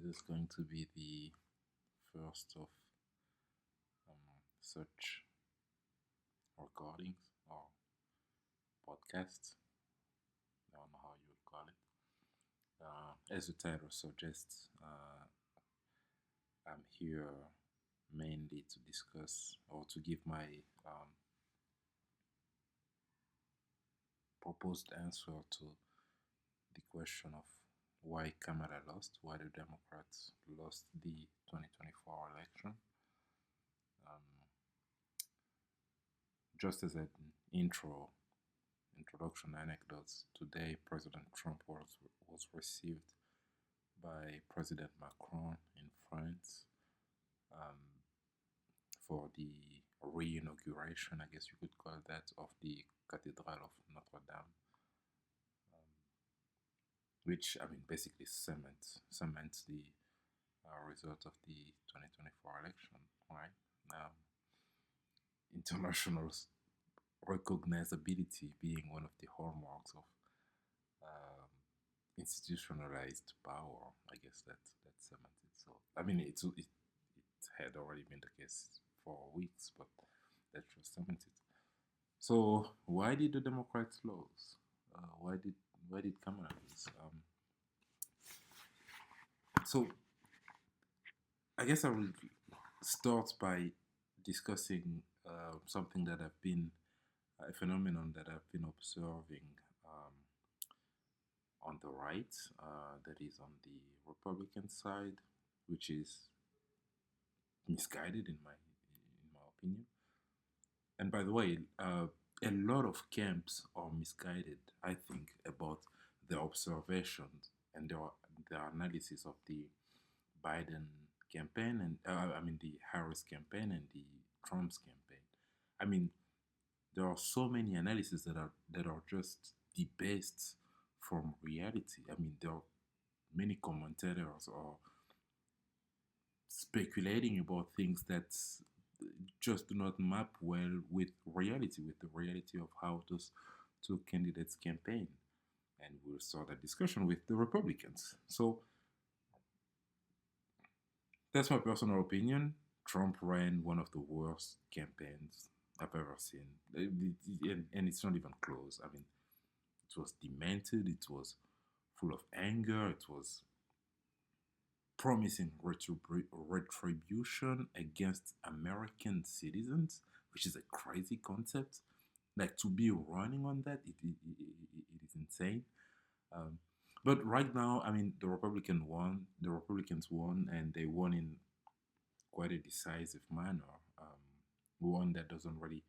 is going to be the first of such recordings or podcasts. I don't know how you would call it. As the title suggests, I'm here mainly to discuss or to give my um, proposed answer to the question of why Kamala lost, why the Democrats lost the 2024 election. Um, just as an introduction anecdotes, today President Trump was received by President Macron in France um, for the re-inauguration, I guess you could call that, of the Cathedral of Notre Dame, which I mean basically cements the result of the 2024 election, right? Um, International recognizability being one of the hallmarks of um, institutionalized power. I guess that cemented. So I mean, it had already been the case for weeks, but that just cemented. So why did the Democrats lose? Why did Kamala lose? So I guess I will start by discussing something that I've been a phenomenon that I've been observing um, on the right, that is on the Republican side, which is misguided in my opinion. And by the way, a lot of camps are misguided, I think, about their observations and their analysis of the Biden campaign and I mean the Harris campaign and the Trump's campaign. I mean, there are so many analyses that are just debased from reality. I mean, there are many commentators are speculating about things that just do not map well with the reality of how those two candidates campaign. And we'll start a discussion with the Republicans. So that's my personal opinion. Trump ran one of the worst campaigns I've ever seen. And it's not even close. I mean, it was demented, it was full of anger, it was promising retribution against American citizens, which is a crazy concept. Like to be running on that, it is insane. Um, but right now, I mean, the Republican won. The Republicans won, and they won in quite a decisive manner. One that doesn't really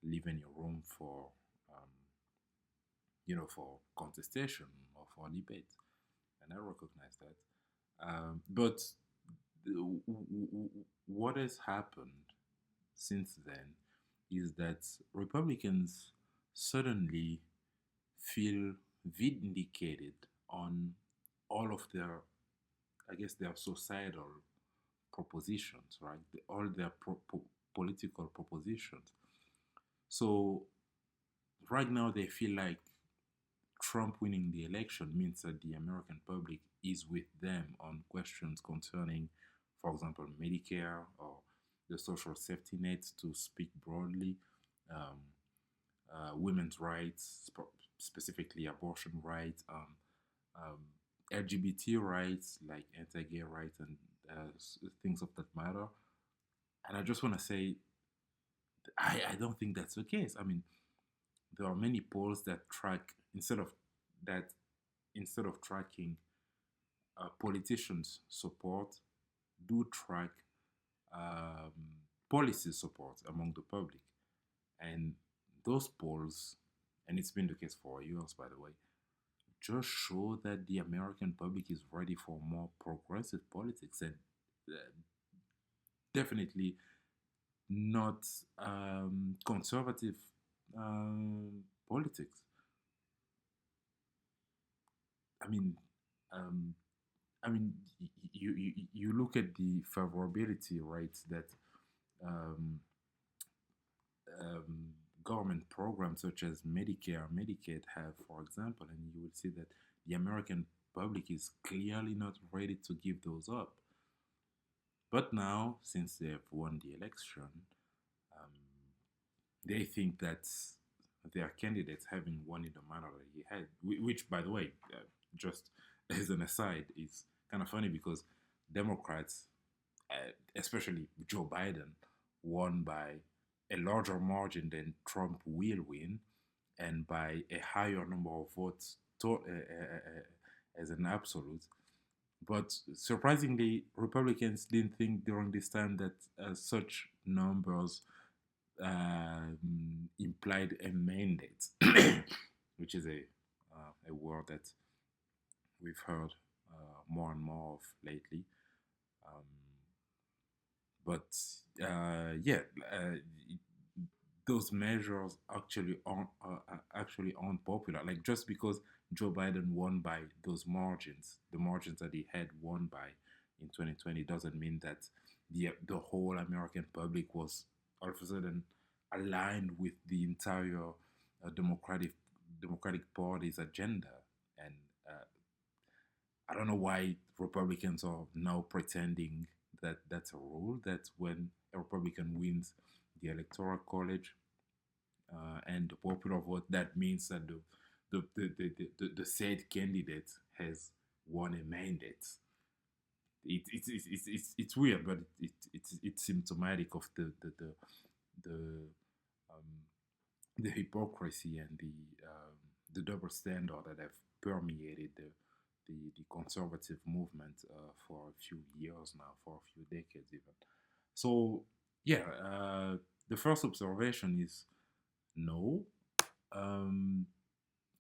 leave any room for, um, for contestation or for debate, and I recognize that. But what has happened since then is that Republicans suddenly feel vindicated on all of their, I guess, their societal propositions, right? All their political propositions. So right now they feel like Trump winning the election means that the American public is with them on questions concerning, for example, Medicare or the social safety nets, to speak broadly, um, women's rights, specifically abortion rights, um, LGBT rights like anti-gay rights and things of that matter. And I just want to say, I don't think that's the case. I mean, there are many polls that track that instead of tracking politicians' support, do track um, policy support among the public. And those polls, and it's been the case for years, by the way, just show that the American public is ready for more progressive politics and uh, definitely not conservative politics. I mean, um, I mean, you look at the favorability rates that um, um, government programs such as Medicare, Medicaid have, for example, and you will see that the American public is clearly not ready to give those up. But now, since they have won the election, um, they think that their candidates, having won in the manner that he had, which, by the way, just as an aside, is kind of funny because Democrats, especially Joe Biden, won by a larger margin than Trump will win, and by a higher number of votes as an absolute. But surprisingly, Republicans didn't think during this time that such numbers implied a mandate, which is a word that we've heard more and more of lately. Um, but yeah, those measures actually aren't popular. Like just because Joe Biden won by those margins, the margins that he had won by in 2020, doesn't mean that the whole American public was all of a sudden aligned with the entire Democratic Party's agenda. And uh, I don't know why Republicans are now pretending that that's a rule. That when a Republican wins the Electoral College and the popular vote, that means that the said candidate has won a mandate. It's weird, but it's symptomatic of the um, the hypocrisy and the double standard that have permeated the conservative movement for a few years now, for a few decades even. So yeah, the first observation is no. Um,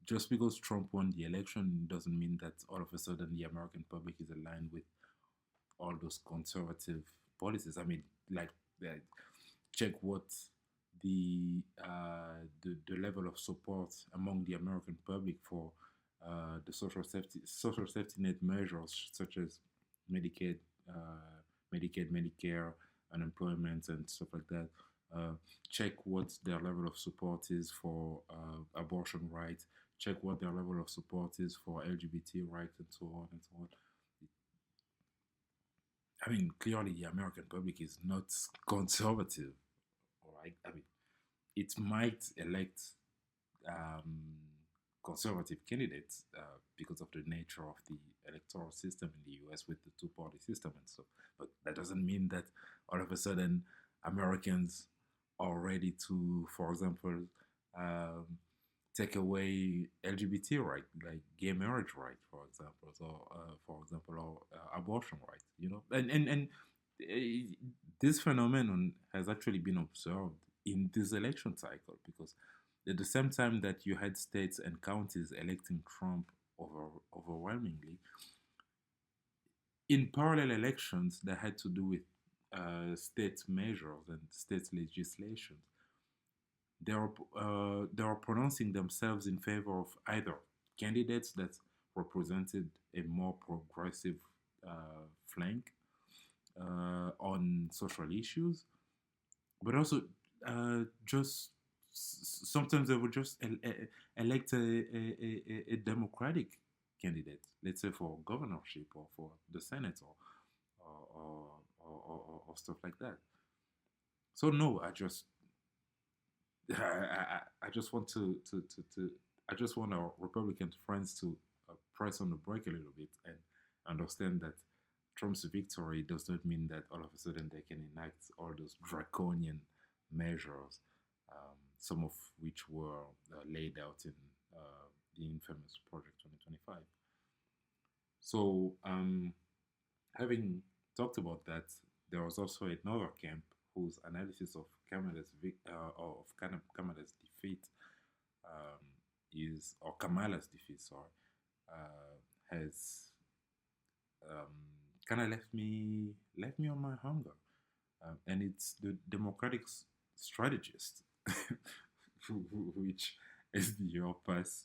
just because Trump won the election doesn't mean that all of a sudden the American public is aligned with all those conservative policies. I mean, like, uh, check what the level of support among the American public for the social safety net measures such as Medicaid, Medicaid, Medicare, unemployment, and stuff like that. Uh, Check what their level of support is for abortion rights. Check what their level of support is for LGBT rights, and so on and so on. I mean, clearly the American public is not conservative, all right? I mean, it might elect um, conservative candidates because of the nature of the electoral system in the US with the two-party system and stuff. But that doesn't mean that all of a sudden Americans are ready to, for example, um, take away LGBT right, like gay marriage right, for example, or abortion right. And this phenomenon has actually been observed in this election cycle because at the same time that you had states and counties electing Trump overwhelmingly, in parallel elections that had to do with state measures and state legislation, they are pronouncing themselves in favor of either candidates that represented a more progressive flank on social issues, but also just sometimes they would just elect a democratic candidate, let's say for governorship or for the Senate or stuff like that. So no, I just want to I just want our Republican friends to press on the brake a little bit and understand that Trump's victory does not mean that all of a sudden they can enact all those draconian measures, some of which were laid out in the infamous Project 2025. So, having talked about that, there was also another camp whose analysis of Kamala's defeat or Kamala's defeat, sorry, has kind of left me on my hunger, and it's the Democratic strategist, which as the year pass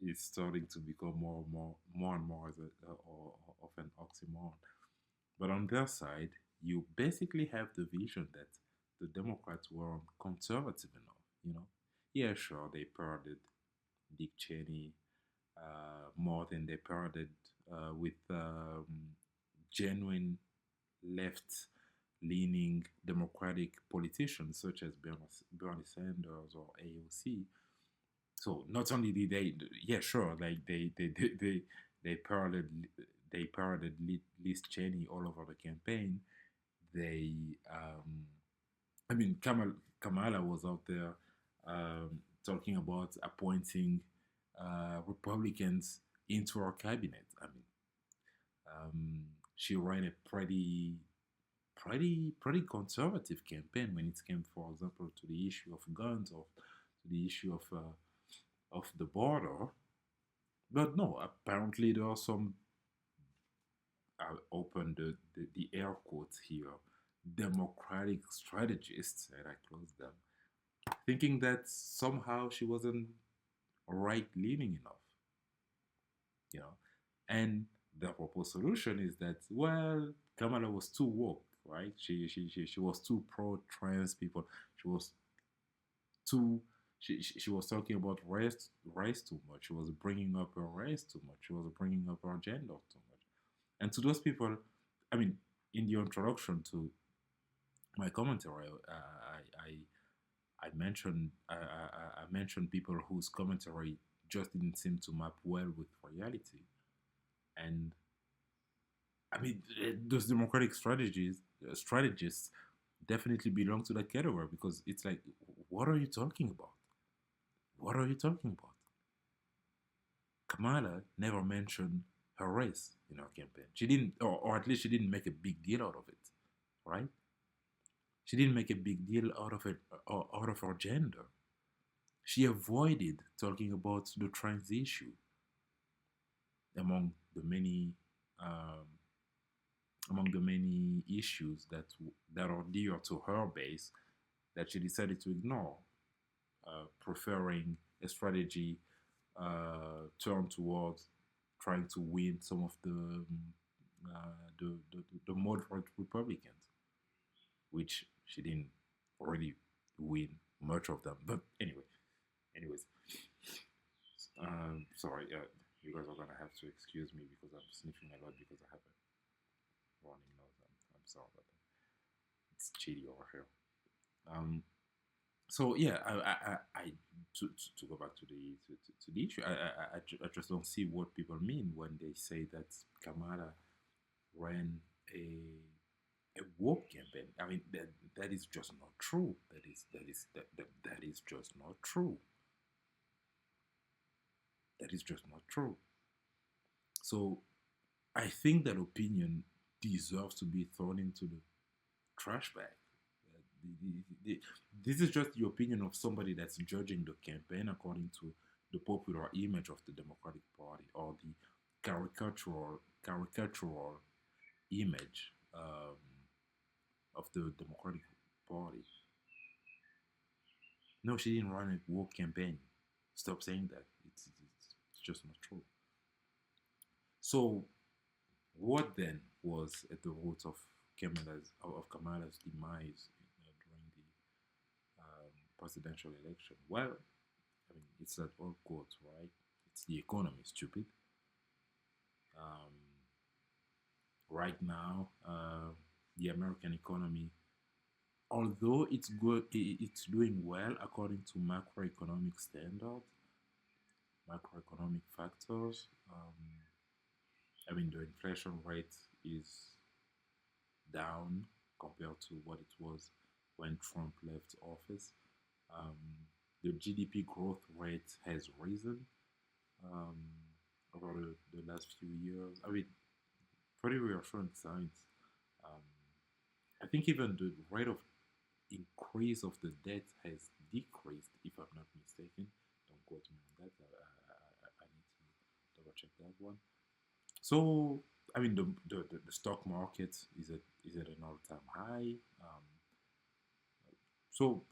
is starting to become more and more as of an oxymoron. But on their side, you basically have the vision that the Democrats weren't conservative enough. Yeah, sure, they parroted Dick Cheney more than they parodied with genuine left leaning Democratic politicians such as Bernie Sanders or AOC. So not only did they, yeah, sure, like they parodied Liz Cheney all over the campaign. They, I mean, Kamala was out there talking about appointing Republicans into her cabinet. I mean, she ran a pretty conservative campaign when it came, for example, to the issue of guns or to the issue of the border. But no, apparently there are some. I open the air quotes here. Democratic strategists, and I close them, thinking that somehow she wasn't right leaning enough, you know. And the proposed solution is that, well, Kamala was too woke, right? She was too pro trans people. She was too she was talking about race too much. She was bringing up her race too much. She was bringing up her gender too much. And to those people, I mean, in the introduction to my commentary, I mentioned I mentioned people whose commentary just didn't seem to map well with reality. And I mean, those democratic strategists definitely belong to that category because it's like, what are you talking about? What are you talking about? Kamala never mentioned her race in her campaign. She didn't, or at least she didn't make a big deal out of it, right? She didn't make a big deal out of it, or out of her gender. She avoided talking about the trans issue among the many um, among the many issues that are dear to her base that she decided to ignore, preferring a strategy turned towards trying to win some of the moderate Republicans, which she didn't already win much of them. But anyways, sorry, you guys are gonna have to excuse me because I'm sniffing a lot because I have a running nose. I'm sorry about that. It's chilly over here. Um, so yeah, I to go back to to the issue, I just don't see what people mean when they say that Kamala ran a woke campaign. I mean that is just not true. That is just not true. That is just not true. So I think that opinion deserves to be thrown into the trash bag. This is just the opinion of somebody that's judging the campaign according to the popular image of the Democratic Party or the caricatural image of the Democratic Party. No, she didn't run a woke campaign. Stop saying that. It's just not true. So, what then was at the root of Kamala's demise during the presidential election? Well, I mean, it's that old quote, right? It's the economy, stupid. Um, right now, the American economy, although it's good, it's doing well according to macroeconomic standards, macroeconomic factors. I mean, the inflation rate is down compared to what it was when Trump left office. Um, the GDP growth rate has risen um, over the last few years. I mean, pretty reassuring signs. Um, I think even the rate of increase of the debt has decreased, if I'm not mistaken. Don't quote me on that. I need to double check that one. So, I mean, the stock market is at an all time high. So,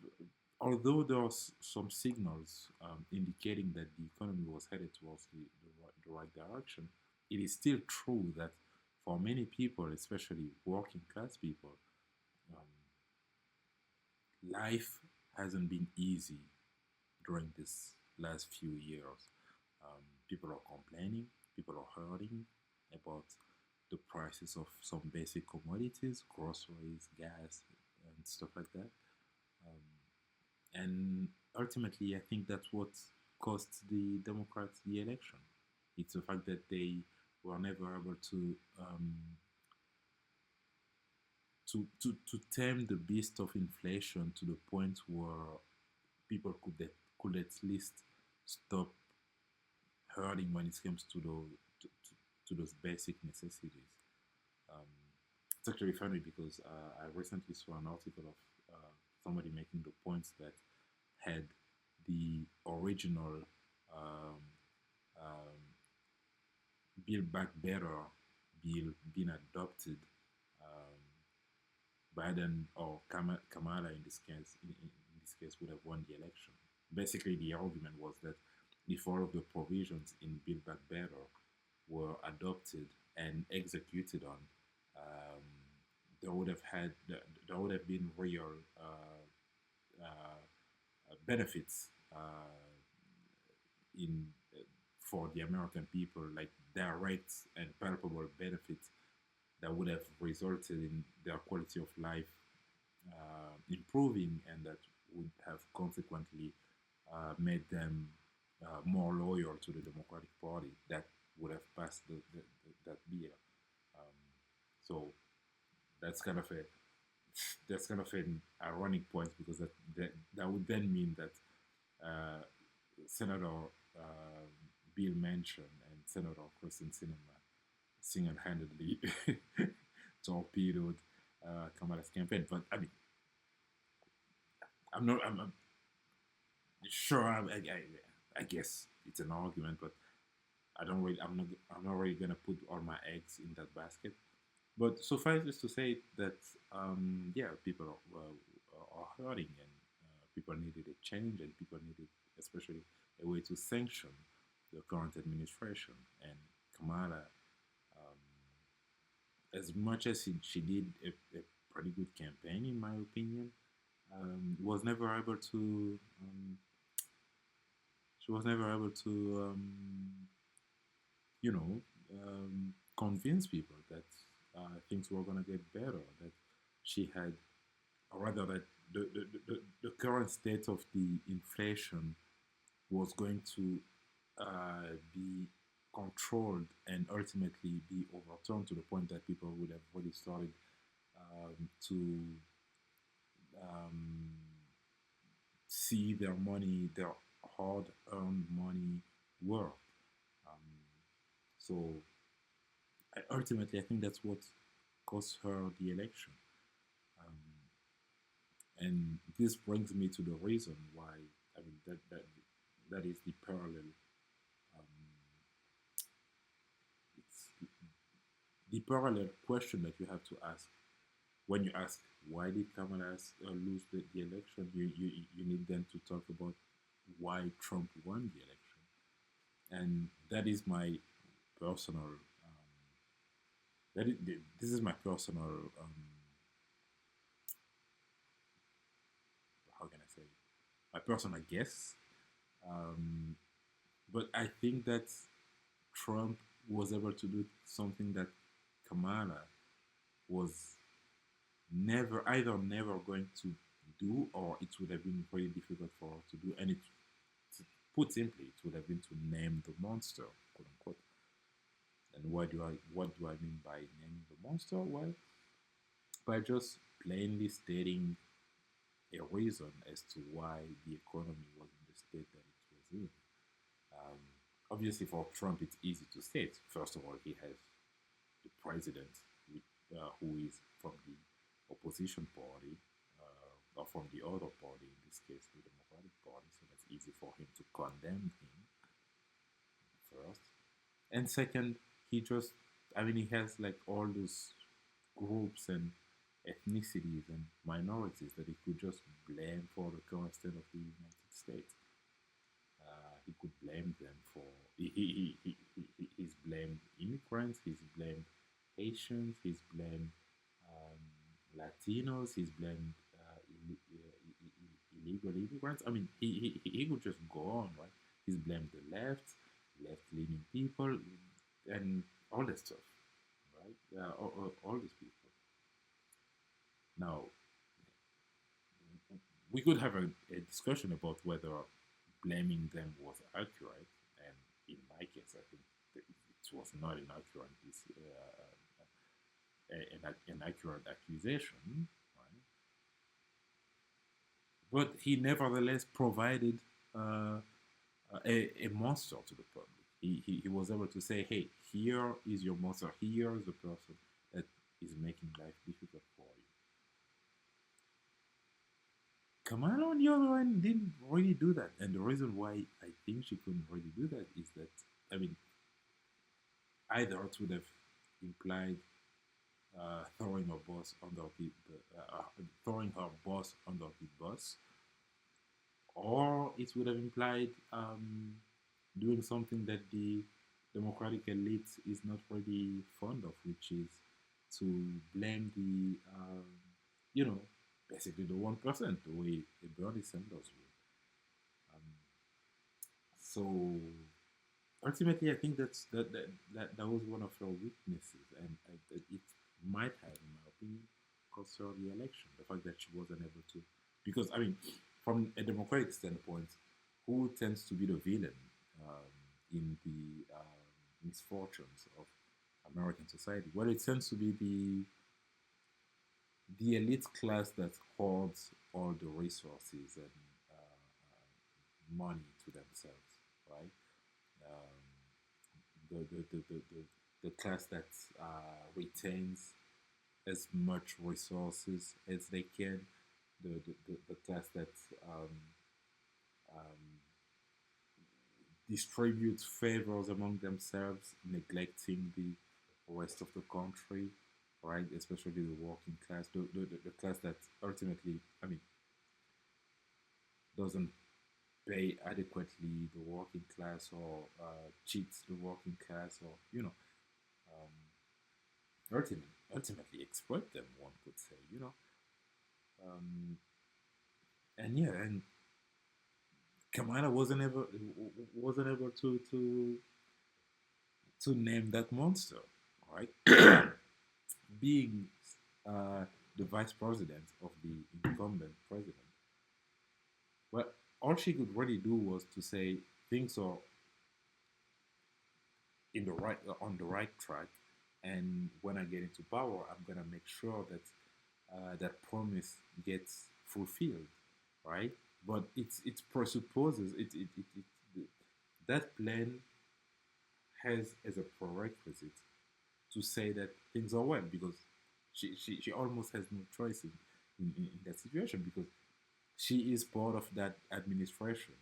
although there are some signals indicating that the economy was headed towards the right direction, it is still true that for many people, especially working class people, um, life hasn't been easy during this last few years. People are complaining, people are hurting about the prices of some basic commodities, groceries, gas, and stuff like that. Um, and ultimately, I think that's what cost the Democrats the election. It's the fact that they were never able to tame the beast of inflation to the point where people could at least stop hurting when it comes to those basic necessities. Um, it's actually funny because I recently saw an article of somebody making the points that had the original um, um, Build Back Better bill being adopted, um, Biden or Kamala in this case, in this case, would have won the election. Basically, the argument was that if all of the provisions in Build Back Better were adopted and executed on, um, there would have been real benefits in for the American people, like direct and palpable benefits that would have resulted in their quality of life improving, and that would have consequently made them more loyal to the Democratic Party. That would have passed that bill. Um, so that's kind of a that's kind of an ironic point because that would then mean that uh, Senator Bill Manchin and Senator Kristen Sinema single-handedly torpedoed Kamala's campaign. But I mean, I'm sure. I guess it's an argument, but I don't really. I'm not really gonna put all my eggs in that basket. But suffice is to say that yeah, people are hurting, and people needed a change, and people needed, especially, a way to sanction the current administration. And Kamala, um, as much as she did a pretty good campaign, in my opinion, was never able to. She was never able to, you know, convince people that things were gonna get better. That she had, or rather, that the current state of the inflation was going to be controlled and ultimately be overturned to the point that people would have really started to um, see their money, their hard-earned money, work. Um, so ultimately, I think that's what cost her the election. Um, and this brings me to the reason why. I mean, that is the parallel. Um, it's the parallel question that you have to ask when you ask why did Kamala lose the election. You need then to talk about why Trump won the election, and that is my personal. That is, this is my personal. How can I say? My personal guess. Um, but I think that Trump was able to do something that Kamala was never going to do, or it would have been very difficult for her to do. And it, put simply, it would have been to name the monster, quote unquote. And what do I mean by naming the monster? Well, by just plainly stating a reason as to why the economy was in the state that it was in. Um, Obviously, for Trump, it's easy to state. First of all, he has the president who is from the opposition party, or from the other party, in this case, the Democratic Party. So that's easy for him to condemn him first. And second, he just, I mean, he has like all those groups and ethnicities and minorities that he could just blame for the current state of the United States. He could blame them for, he's blamed immigrants, he's blamed Haitians, he's blamed Latinos, he's blamed illegal immigrants. I mean, he could just go on, right? He's blamed the left, left-leaning people, and all that stuff, right? All these people. Now, we could have a discussion about whether blaming them was accurate, and in my case, I think that it was not an accurate, an accurate accusation, right? But he nevertheless provided uh, a monster to the public. He was able to say, hey, here is your monster. Here is the person that is making life difficult for you. Kamala, on the other hand, didn't really do that. And the reason why I think she couldn't really do that is that, I mean, either it would have implied throwing her boss under throwing her boss under the bus, or it would have implied doing something that the Democratic elite is not really fond of, which is to blame the, you know, basically the 1%, the way Bernie Sanders would. Um, so ultimately, I think that was one of her weaknesses, and that it might have, in my opinion, cost her the election. The fact that she wasn't able to, because I mean, from a democratic standpoint, who tends to be the villain in the misfortunes of American society? Well, it tends to be the elite class that hoards all the resources and money to themselves, right? Um, the class that retains as much resources as they can, the class that um, um, distributes favors among themselves, neglecting the rest of the country, right? Especially the working class, the class that ultimately, I mean, doesn't pay adequately the working class or cheats the working class or, um, ultimately exploit them, one could say, Um, and yeah, and Kamala wasn't able to name that monster, right? Being uh, the vice president of the incumbent president, well, all she could really do was to say things are in the right on the right track, and when I get into power, I'm gonna make sure that that promise gets fulfilled, right? But it presupposes that plan has as a prerequisite to say that things are well, because she almost has no choice in that situation, because she is part of that administration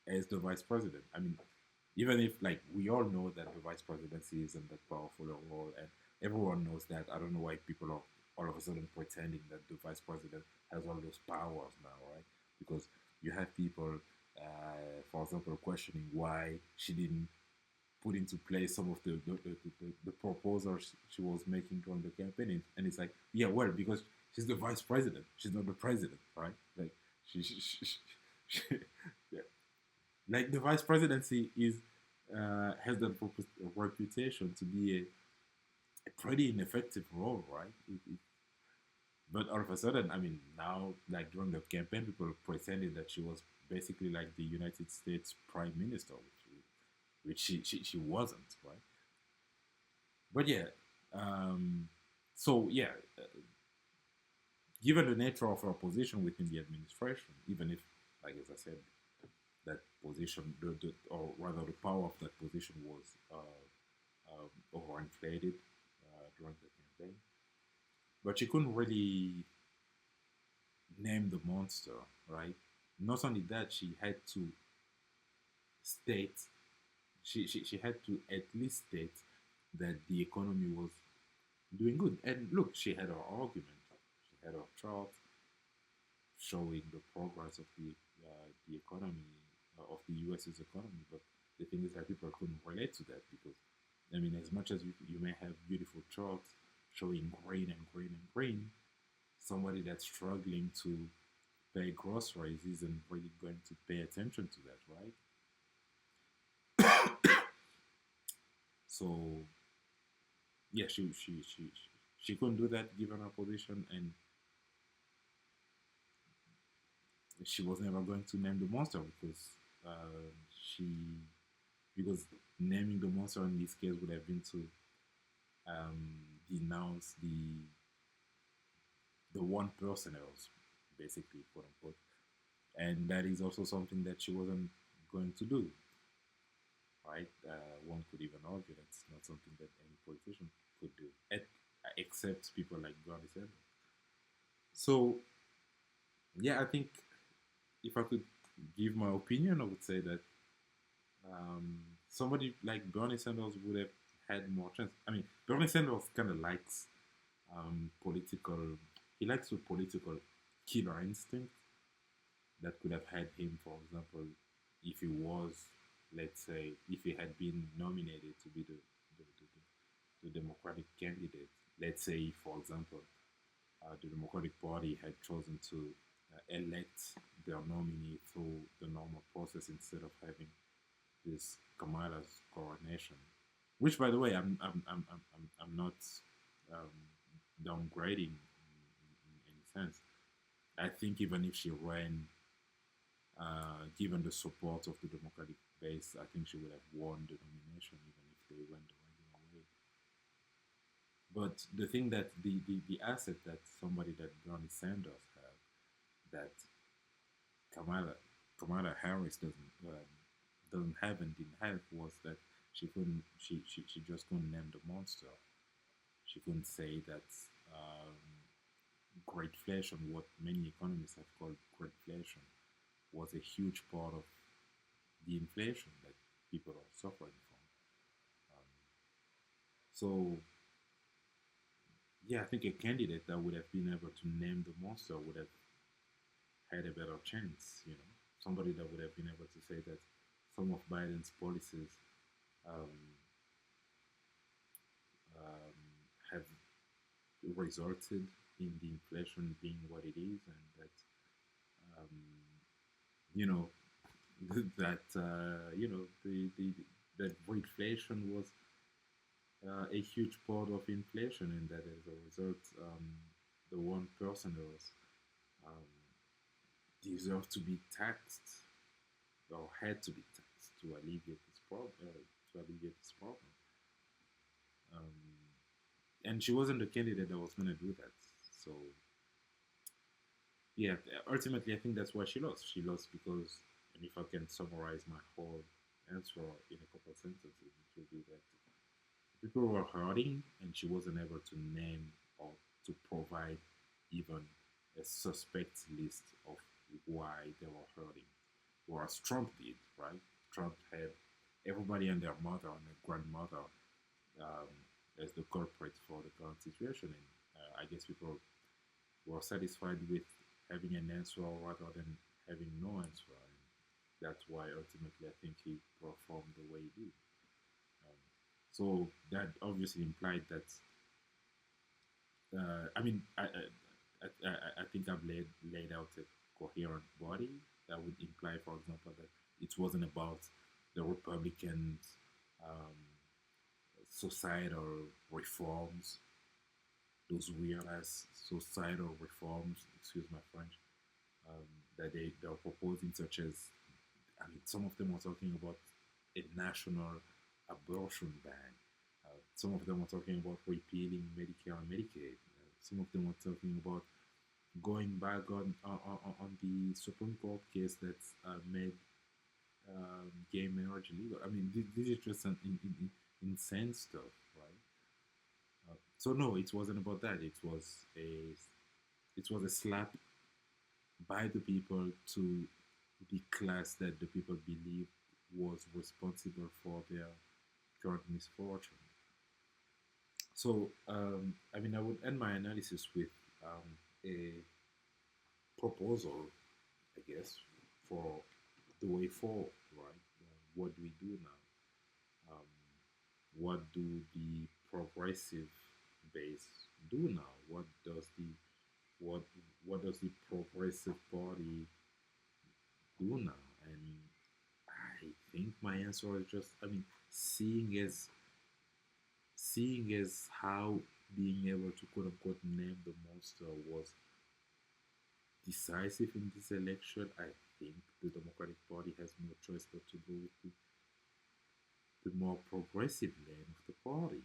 as the vice president. I mean, even if like we all know that the vice presidency isn't that powerful a role, and everyone knows that. I don't know why people are all of a sudden pretending that the vice president has all those powers now, right? Because you have people, for example, questioning why she didn't put into place some of the proposals she was making during the campaign. And it's like, yeah, well, because she's the vice president, she's not the president, right? Like, she yeah. Like the vice presidency is has that reputation to be a pretty ineffective role, right? But all of a sudden, I mean, now like during the campaign, people pretended that she was basically like the United States Prime Minister, which she wasn't, right? But yeah, um, so yeah, given the nature of her position within the administration, even if, like as I said, that position, or rather the power of that position was overinflated during the campaign, but she couldn't really name the monster, right? Not only that, she had to state, she had to at least state that the economy was doing good. And look, she had her argument, she had her chart showing the progress of the economy of the US's economy. But the thing is that people couldn't relate to that because, I mean, as much as you may have beautiful charts showing green and green and green, somebody that's struggling to pay groceries isn't really going to pay attention to that, right? So yeah, she couldn't do that given her position, and she was never going to name the monster because she because naming the monster in this case would have been to denounce the one person else, basically, quote unquote, and that is also something that she wasn't going to do, right? One could even argue that's not something that any politician could do, except people like Bernie Sanders. So yeah, I think if I could give my opinion, I would say that um, somebody like Bernie Sanders would have had more chance. I mean, Bernie Sanders kind of likes political. He likes the political killer instinct that could have had him, for example, if he was, let's say, if he had been nominated to be the Democratic candidate. Let's say, for example, the Democratic Party had chosen to elect their nominee through the normal process instead of having this Kamala's coronation. Which, by the way, I'm not um, downgrading in any sense. I think even if she ran, given the support of the Democratic base, I think she would have won the nomination even if they went the regular way. But the thing that the asset that somebody that Bernie Sanders had that Kamala Kamala Harris doesn't have and didn't have was that she just couldn't name the monster. She couldn't say that um, greatflation, what many economists have called greatflation, was a huge part of the inflation that people are suffering from. Um, so yeah, I think a candidate that would have been able to name the monster would have had a better chance. Somebody that would have been able to say that some of Biden's policies um, um, have resulted in the inflation being what it is, and that um, you know that that inflation was a huge part of inflation, and that as a result, the one person was um, deserved to be taxed or had to be taxed to alleviate this problem. Um, and she wasn't the candidate that was going to do that. So yeah, ultimately, I think that's why she lost. She lost because, and if I can summarize my whole answer in a couple of sentences, it would be that people were hurting, and she wasn't able to name or to provide even a suspect list of why they were hurting. Whereas Trump did, right? Trump had everybody and their mother and their grandmother um, as the culprit for the current situation, and I guess people were satisfied with having an answer rather than having no answer. And that's why ultimately I think he performed the way he did. Um, so that obviously implied that, I mean, I think I've laid out a coherent body that would imply, for example, that it wasn't about the Republicans' um, societal reforms, those weird ass societal reforms, excuse my French, that they're proposing, such as, I mean, some of them are talking about a national abortion ban. Some of them are talking about repealing Medicare and Medicaid. Some of them are talking about going back on the Supreme Court case that made gay marriage illegal. I mean, this is just insane stuff, right? So no, it wasn't about that. It was a slap by the people to the class that the people believed was responsible for their current misfortune. So, I mean, I would end my analysis with a proposal, I guess, for the way forward, right? What do we do now? What do the progressive base do now? What what does the progressive party do now? And I think my answer is just, I mean, seeing as seeing as how being able to quote unquote name the monster was decisive in this election, I think the Democratic Party has no choice but to go with the more progressive lane of the party.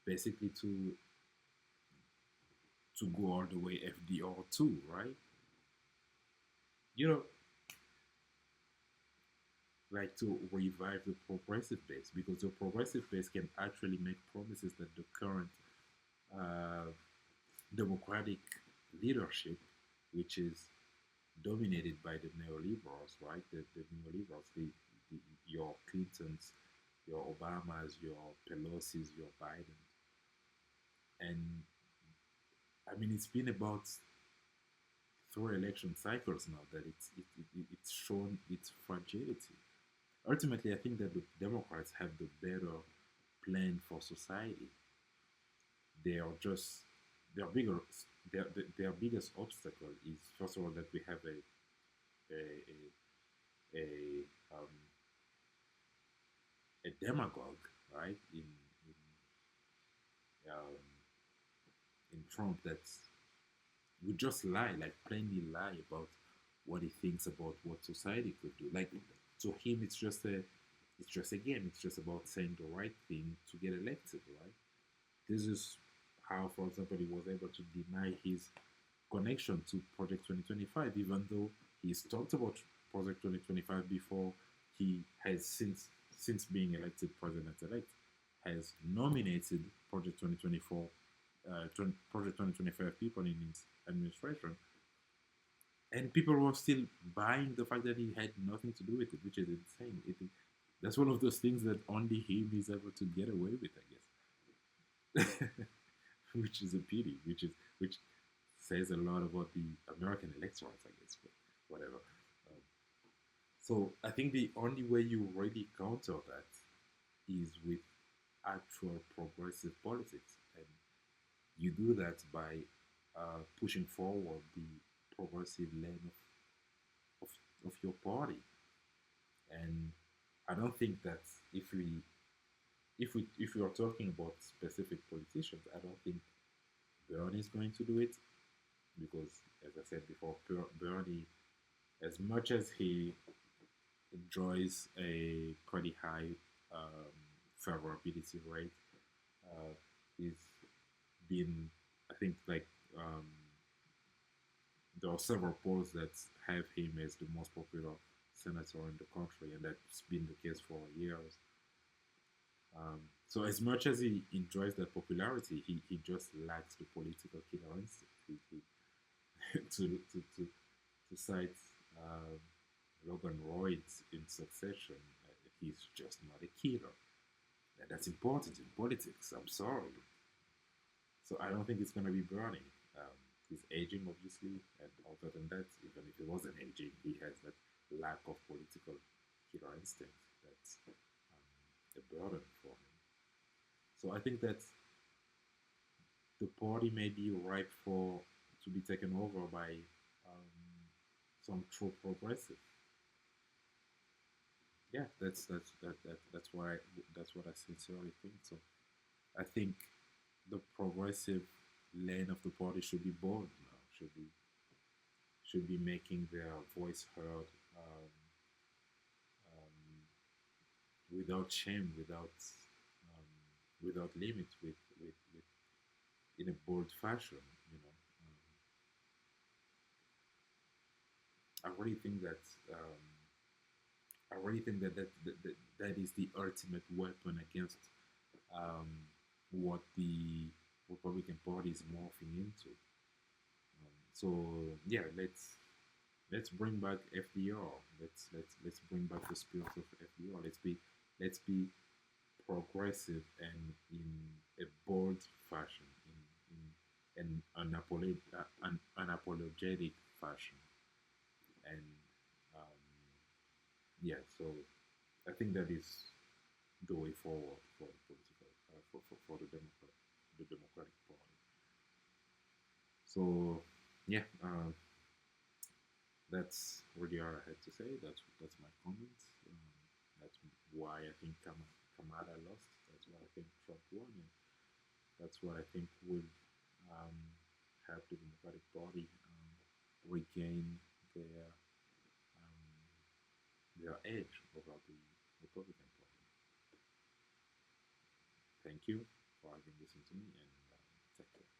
Basically, to go all the way FDR too, right? You know, like to revive the progressive base because the progressive base can actually make promises that the current uh, democratic leadership, which is dominated by the neoliberals, right? The neoliberals, the, your Clintons, your Obamas, your Pelosi's, your Biden, and I mean it's been about three election cycles now that it's shown its fragility. Ultimately, I think that the Democrats have the better plan for society. They are just their bigger their biggest obstacle is first of all that we have a a demagogue, right? Um, in Trump that's would just lie, like plainly lie about what he thinks about what society could do. Like to him, it's just a game. It's just about saying the right thing to get elected, right? This is how, for example, he was able to deny his connection to Project 2025, even though he's talked about Project 2025 before he has since being elected president-elect has nominated Project 2024, Project 2025 people in his administration, and people were still buying the fact that he had nothing to do with it, which is insane. That's one of those things that only him is able to get away with, I guess. Which is a pity, which says a lot about the American electorate, I guess, but whatever. Um, so I think the only way you really counter that is with actual progressive politics, and you do that by pushing forward the progressive lane of, of your party. And I don't think that if we are talking about specific politicians, I don't think Bernie is going to do it because, as I said before, Bernie, as much as he enjoys a pretty high um, favorability rate, uh, he's been, I think, like there are several polls that have him as the most popular senator in the country, and that's been the case for years. So as much as he enjoys that popularity, he just lacks the political killer instinct. To cite um, Logan Royd in Succession, he's just not a killer. And that's important in politics. I'm sorry. So I don't think it's going to be Bernie. He's aging, obviously, and other than that, even if he wasn't aging, he has that lack of political killer instinct that's a burden for him. So I think that the party may be ripe for to be taken over by some true progressive. Yeah, that's why that's what I sincerely think. So I think the progressive lane of the party should be bold now. Should be making their voice heard um, without shame, without limit, with in a bold fashion. You know, I really think that um, I really think that is the ultimate weapon against um, what the Republican Party is morphing into. So yeah, let's bring back FDR. Let's bring back the spirit of FDR. Let's be progressive and in a bold fashion, in an unapologetic fashion, and um, yeah. So I think that is the way forward for the political for the Democratic Party. So yeah, that's really all I had to say. That's my comments. That's why I think Kamala lost. That's what I think Trump won, and that's what I think will um, help the Democratic Party regain um, their edge over the Republican Party. Thank you for having listened to me, and take care.